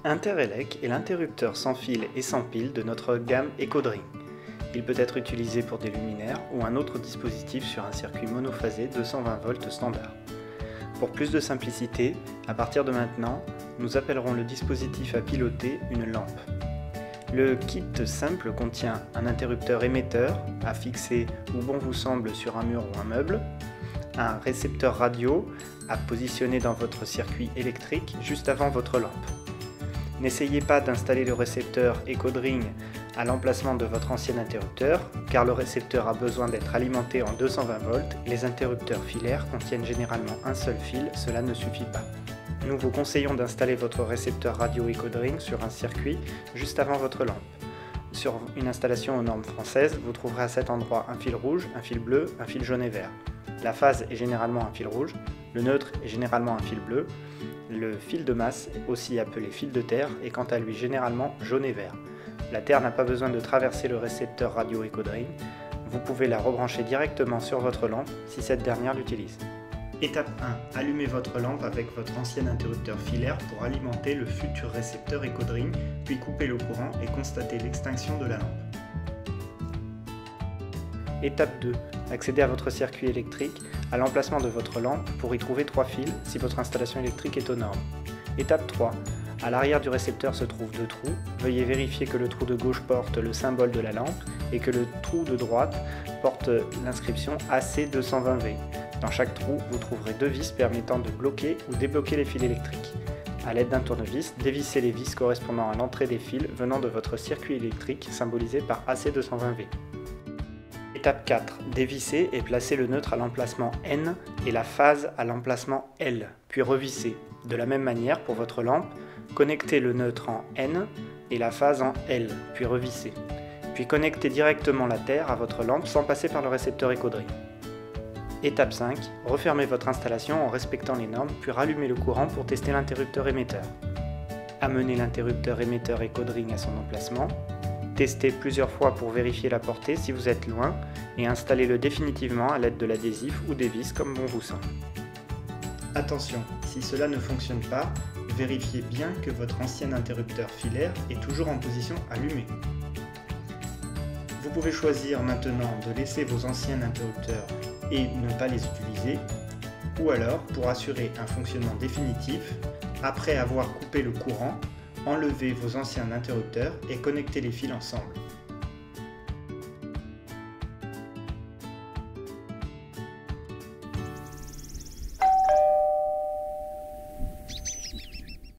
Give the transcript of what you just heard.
Interelec est l'interrupteur sans fil et sans pile de notre gamme EcoDring. Il peut être utilisé pour des luminaires ou un autre dispositif sur un circuit monophasé 220 volts standard. Pour plus de simplicité, à partir de maintenant, nous appellerons le dispositif à piloter une lampe. Le kit simple contient un interrupteur émetteur à fixer où bon vous semble sur un mur ou un meuble, un récepteur radio à positionner dans votre circuit électrique juste avant votre lampe. N'essayez pas d'installer le récepteur EcoDring à l'emplacement de votre ancien interrupteur, car le récepteur a besoin d'être alimenté en 220 volts et les interrupteurs filaires contiennent généralement un seul fil, cela ne suffit pas. Nous vous conseillons d'installer votre récepteur radio EcoDring sur un circuit juste avant votre lampe. Sur une installation aux normes françaises, vous trouverez à cet endroit un fil rouge, un fil bleu, un fil jaune et vert. La phase est généralement un fil rouge, le neutre est généralement un fil bleu, le fil de masse, aussi appelé fil de terre, est quant à lui généralement jaune et vert. La terre n'a pas besoin de traverser le récepteur radio EcoDring, vous pouvez la rebrancher directement sur votre lampe si cette dernière l'utilise. Étape 1. Allumez votre lampe avec votre ancien interrupteur filaire pour alimenter le futur récepteur EcoDring, puis coupez le courant et constatez l'extinction de la lampe. Étape 2. Accédez à votre circuit électrique, à l'emplacement de votre lampe pour y trouver 3 fils si votre installation électrique est aux normes. Étape 3. À l'arrière du récepteur se trouvent 2 trous. Veuillez vérifier que le trou de gauche porte le symbole de la lampe et que le trou de droite porte l'inscription AC220V. Dans chaque trou, vous trouverez 2 vis permettant de bloquer ou débloquer les fils électriques. A l'aide d'un tournevis, dévissez les vis correspondant à l'entrée des fils venant de votre circuit électrique symbolisé par AC220V. Étape 4. Dévissez et placez le neutre à l'emplacement N et la phase à l'emplacement L, puis revissez. De la même manière, pour votre lampe, connectez le neutre en N et la phase en L, puis revissez. Puis connectez directement la terre à votre lampe sans passer par le récepteur EcoDring. Étape 5. Refermez votre installation en respectant les normes, puis rallumez le courant pour tester l'interrupteur émetteur. Amenez l'interrupteur émetteur EcoDring à son emplacement. Testez plusieurs fois pour vérifier la portée si vous êtes loin et installez-le définitivement à l'aide de l'adhésif ou des vis comme bon vous semble. Attention, si cela ne fonctionne pas, vérifiez bien que votre ancien interrupteur filaire est toujours en position allumée. Vous pouvez choisir maintenant de laisser vos anciens interrupteurs et ne pas les utiliser, ou alors, pour assurer un fonctionnement définitif, après avoir coupé le courant, enlevez vos anciens interrupteurs et connectez les fils ensemble.